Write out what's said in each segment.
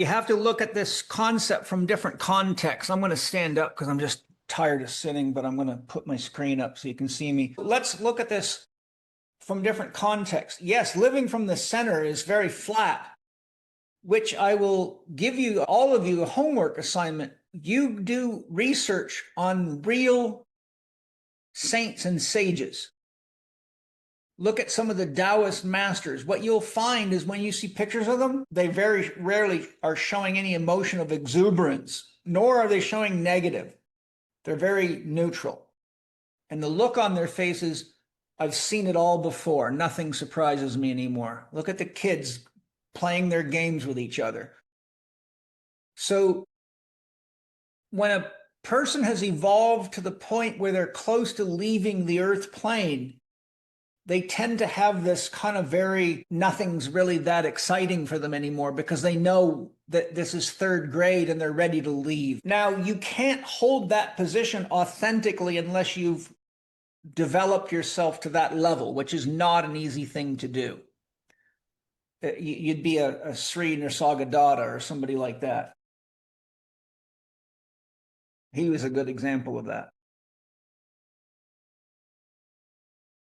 You have to look at this concept from different contexts. I'm going to stand up because I'm just tired of sitting, but I'm going to put my screen up so you can see me. Let's look at this from different contexts. Yes, living from the center is very flat, which I will give you, all of you, a homework assignment. You do research on real saints and sages. Look at some of the Taoist masters. What you'll find is when you see pictures of them, they very rarely are showing any emotion of exuberance, nor are they showing negative. They're very neutral. And the look on their faces, I've seen it all before. Nothing surprises me anymore. Look at the kids playing their games with each other. So when a person has evolved to the point where they're close to leaving the earth plane, they tend to have this kind of very, nothing's really that exciting for them anymore because they know that this is third grade and they're ready to leave. Now, you can't hold that position authentically unless you've developed yourself to that level, which is not an easy thing to do. You'd be a Sri Nisargadatta or somebody like that. He was a good example of that.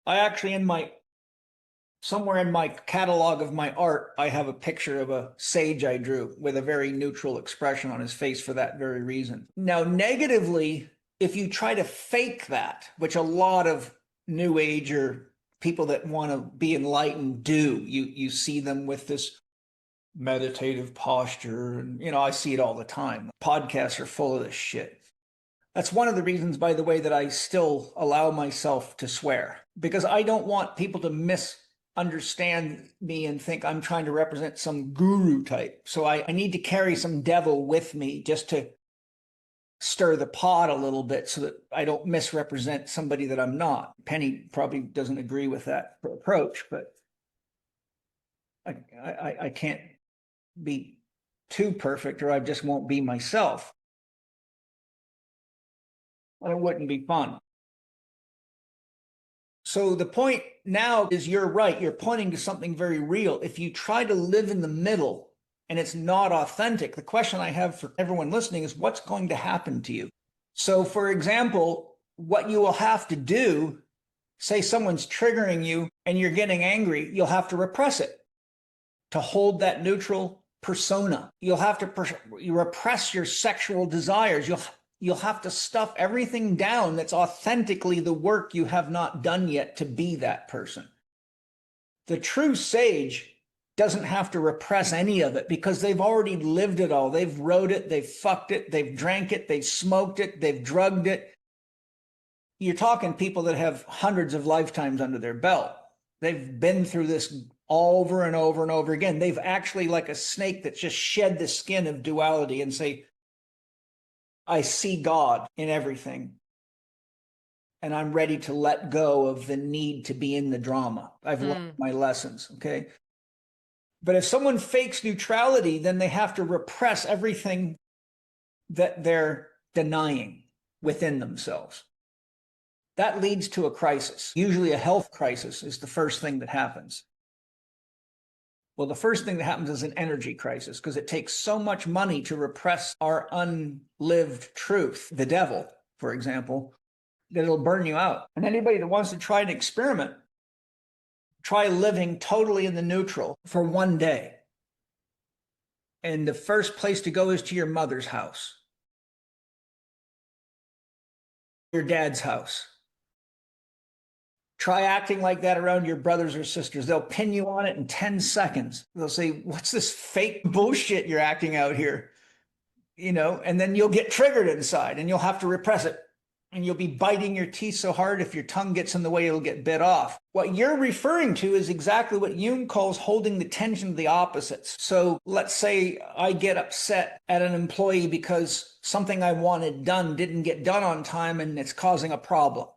I actually, somewhere in my catalog of my art, I have a picture of a sage I drew with a very neutral expression on his face for that very reason. Now, negatively, if you try to fake that, which a lot of New Age or people that want to be enlightened do, you see them with this meditative posture, and I see it all the time. Podcasts are full of this shit. That's one of the reasons, by the way, that I still allow myself to swear, because I don't want people to misunderstand me and think I'm trying to represent some guru type. So I need to carry some devil with me just to stir the pot a little bit so that I don't misrepresent somebody that I'm not. Penny probably doesn't agree with that approach, but I can't be too perfect or I just won't be myself. It wouldn't be fun. So the point now is you're right. You're pointing to something very real. If you try to live in the middle and it's not authentic, the question I have for everyone listening is what's going to happen to you? So for example, what you will have to do, say someone's triggering you and you're getting angry, you'll have to repress it to hold that neutral persona. You'll have to repress your sexual desires. You'll have to stuff everything down that's authentically the work you have not done yet to be that person. The true sage doesn't have to repress any of it because they've already lived it all. They've rode it, they've fucked it, they've drank it, they've smoked it, they've drugged it. You're talking people that have hundreds of lifetimes under their belt. They've been through this over and over and over again. They've actually, like a snake that's just shed the skin of duality and say, I see God in everything, and I'm ready to let go of the need to be in the drama. I've learned my lessons, okay? But if someone fakes neutrality, then they have to repress everything that they're denying within themselves. That leads to a crisis. Usually a health crisis is the first thing that happens. Well, the first thing that happens is an energy crisis because it takes so much money to repress our unlived truth, the devil, for example, that it'll burn you out. And anybody that wants to try an experiment, try living totally in the neutral for one day. And the first place to go is to your mother's house, your dad's house. Try acting like that around your brothers or sisters. They'll pin you on it in 10 seconds. They'll say, what's this fake bullshit you're acting out here? And then you'll get triggered inside and you'll have to repress it. And you'll be biting your teeth so hard, if your tongue gets in the way, it'll get bit off. What you're referring to is exactly what Jung calls holding the tension of the opposites. So let's say I get upset at an employee because something I wanted done didn't get done on time and it's causing a problem,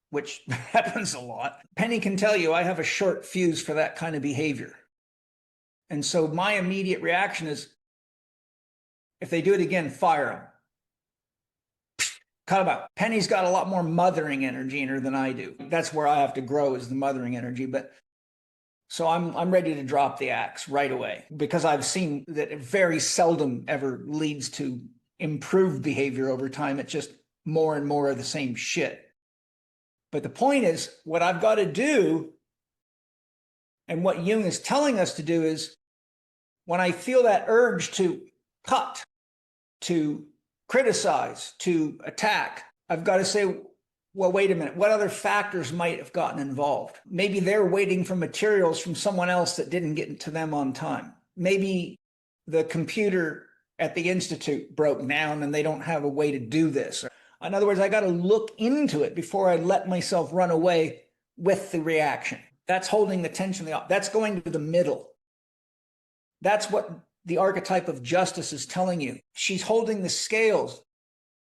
which happens a lot. Penny can tell you I have a short fuse for that kind of behavior. And so my immediate reaction is, if they do it again, fire them. Cut them out. Penny's got a lot more mothering energy in her than I do. That's where I have to grow, is the mothering energy. But So I'm ready to drop the axe right away because I've seen that it very seldom ever leads to improved behavior over time. It's just more and more of the same shit. But the point is, what I've got to do, and what Jung is telling us to do, is when I feel that urge to cut, to criticize, to attack, I've got to say, well, wait a minute, what other factors might have gotten involved? Maybe they're waiting for materials from someone else that didn't get to them on time. Maybe the computer at the institute broke down and they don't have a way to do this. In other words, I got to look into it before I let myself run away with the reaction. That's holding the tension. That's going to the middle. That's what the archetype of justice is telling you. She's holding the scales.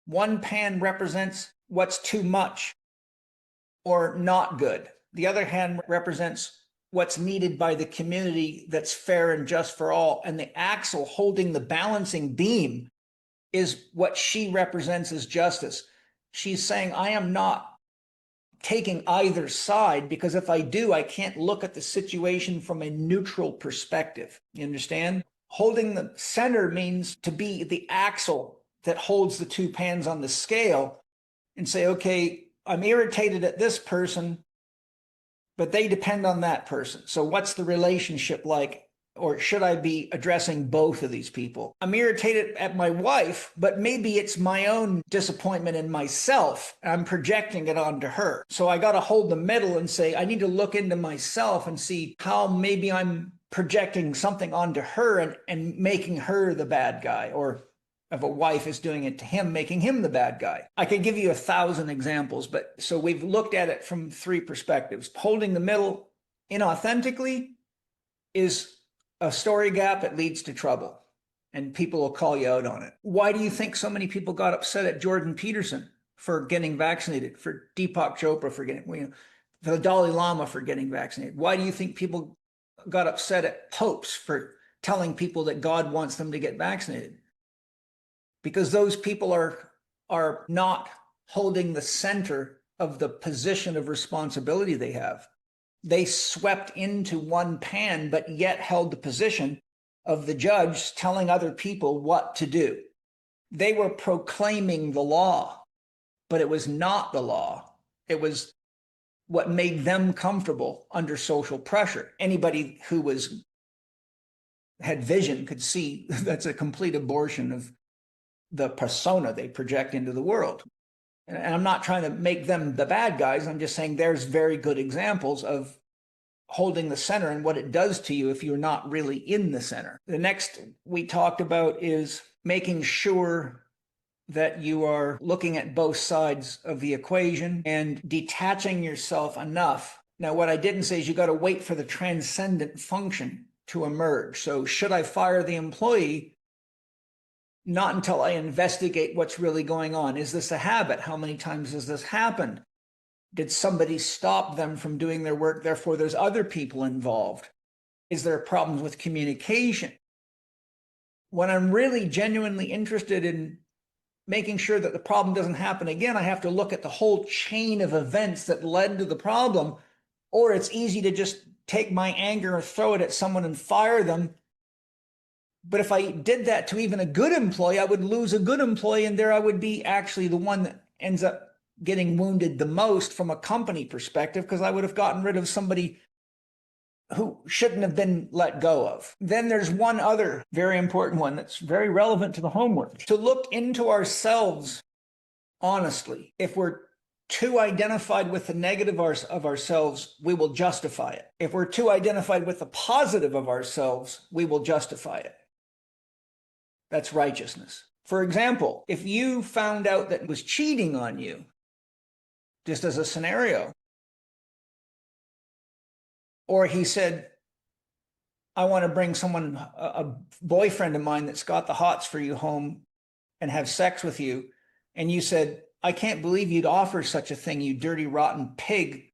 One pan represents what's too much or not good. The other hand represents what's needed by the community that's fair and just for all. And the axle holding the balancing beam is what she represents as justice. She's saying, I am not taking either side, because if I do, I can't look at the situation from a neutral perspective. You understand? Holding the center means to be the axle that holds the two pans on the scale and say, okay, I'm irritated at this person, but they depend on that person. So what's the relationship like? Or should I be addressing both of these people? I'm irritated at my wife, but maybe it's my own disappointment in myself. I'm projecting it onto her. So I got to hold the middle and say, I need to look into myself and see how maybe I'm projecting something onto her and making her the bad guy, or if a wife is doing it to him, making him the bad guy. I could give you 1,000 examples, but so we've looked at it from three perspectives. Holding the middle inauthentically is a story gap that leads to trouble, and people will call you out on it. Why do you think so many people got upset at Jordan Peterson for getting vaccinated, for Deepak Chopra for getting, for the Dalai Lama for getting vaccinated? Why do you think people got upset at popes for telling people that God wants them to get vaccinated? Because those people are not holding the center of the position of responsibility they have. They swept into one pan, but yet held the position of the judge telling other people what to do. They were proclaiming the law, but it was not the law. It was what made them comfortable under social pressure. Anybody who had vision could see that's a complete abortion of the persona they project into the world. And I'm not trying to make them the bad guys. I'm just saying there's very good examples of holding the center and what it does to you if you're not really in the center. The next we talked about is making sure that you are looking at both sides of the equation and detaching yourself enough. Now, what I didn't say is you got to wait for the transcendent function to emerge. So should I fire the employee? Not until I investigate what's really going on. Is this a habit? How many times has this happened? Did somebody stop them from doing their work? Therefore, there's other people involved. Is there problems with communication? When I'm really genuinely interested in making sure that the problem doesn't happen again, I have to look at the whole chain of events that led to the problem. Or it's easy to just take my anger and throw it at someone and fire them. But if I did that to even a good employee, I would lose a good employee, and there I would be actually the one that ends up getting wounded the most from a company perspective, because I would have gotten rid of somebody who shouldn't have been let go of. Then there's one other very important one that's very relevant to the homework. To look into ourselves honestly. If we're too identified with the negative of ourselves, we will justify it. If we're too identified with the positive of ourselves, we will justify it. That's righteousness. For example, if you found out that was cheating on you, just as a scenario, or he said, I want to bring someone, a boyfriend of mine that's got the hots for you home and have sex with you, and you said, I can't believe you'd offer such a thing, you dirty, rotten pig,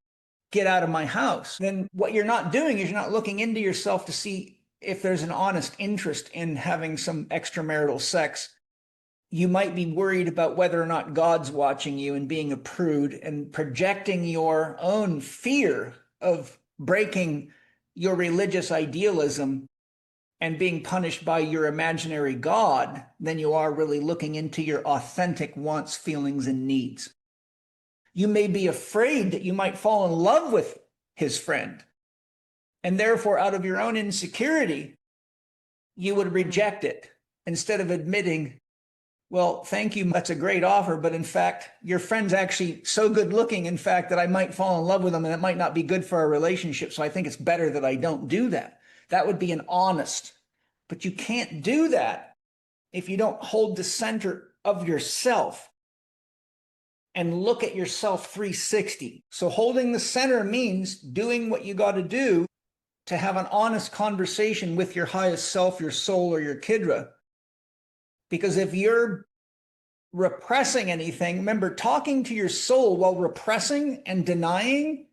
get out of my house. Then what you're not doing is you're not looking into yourself to see if there's an honest interest in having some extramarital sex. You might be worried about whether or not God's watching you and being a prude and projecting your own fear of breaking your religious idealism and being punished by your imaginary God than you are really looking into your authentic wants, feelings, and needs. You may be afraid that you might fall in love with his friend, and therefore, out of your own insecurity, you would reject it instead of admitting, well, thank you, that's a great offer, but in fact, your friend's actually so good looking, in fact, that I might fall in love with him and it might not be good for our relationship, so I think it's better that I don't do that. That would be an honest. But you can't do that if you don't hold the center of yourself and look at yourself 360. So holding the center means doing what you got to do to have an honest conversation with your highest self, your soul, or your kidra. Because if you're repressing anything, remember, talking to your soul while repressing and denying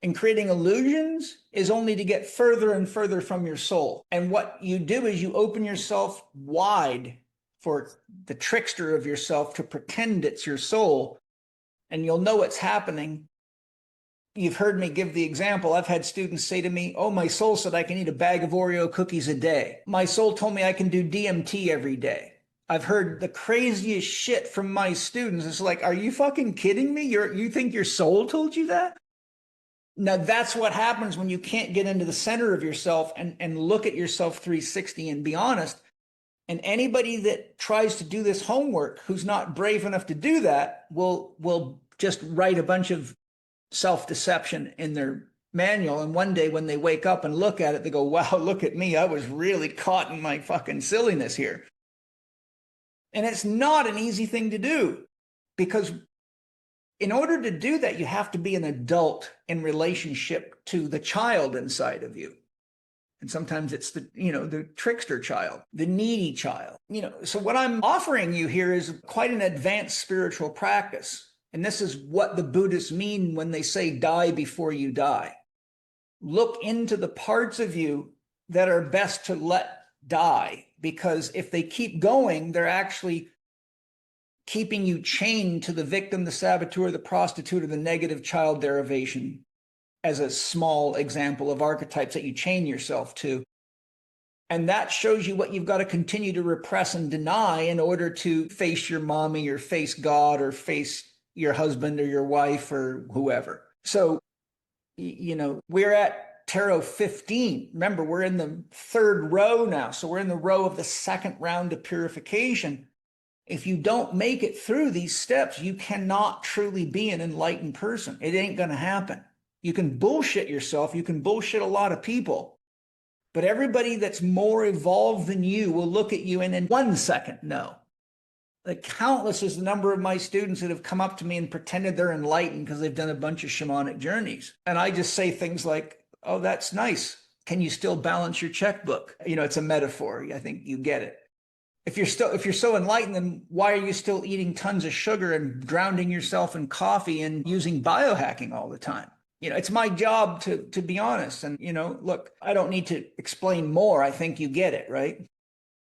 and creating illusions is only to get further and further from your soul. And what you do is you open yourself wide for the trickster of yourself to pretend it's your soul, and you'll know what's happening. You've heard me give the example. I've had students say to me, oh, my soul said I can eat a bag of Oreo cookies a day. My soul told me I can do DMT every day. I've heard the craziest shit from my students. It's like, are you fucking kidding me? You think your soul told you that? Now, that's what happens when you can't get into the center of yourself and look at yourself 360 and be honest. And anybody that tries to do this homework who's not brave enough to do that will just write a bunch of self-deception in their manual. And one day when they wake up and look at it, they go, wow, look at me. I was really caught in my fucking silliness here. And it's not an easy thing to do, because in order to do that, you have to be an adult in relationship to the child inside of you. And sometimes it's the trickster child, the needy child. So what I'm offering you here is quite an advanced spiritual practice. And this is what the Buddhists mean when they say die before you die. Look into the parts of you that are best to let die, because if they keep going, they're actually keeping you chained to the victim, the saboteur, the prostitute, or the negative child derivation, as a small example of archetypes that you chain yourself to. And that shows you what you've got to continue to repress and deny in order to face your mommy or face God or face your husband or your wife or whoever. So, we're at tarot 15. Remember, we're in the third row now. So we're in the row of the second round of purification. If you don't make it through these steps, you cannot truly be an enlightened person. It ain't going to happen. You can bullshit yourself. You can bullshit a lot of people. But everybody that's more evolved than you will look at you and in 1 second know. Like, countless is the number of my students that have come up to me and pretended they're enlightened because they've done a bunch of shamanic journeys. And I just say things like, oh, that's nice. Can you still balance your checkbook? It's a metaphor. I think you get it. If you're so enlightened, then why are you still eating tons of sugar and drowning yourself in coffee and using biohacking all the time? It's my job to be honest. And, look, I don't need to explain more. I think you get it, right?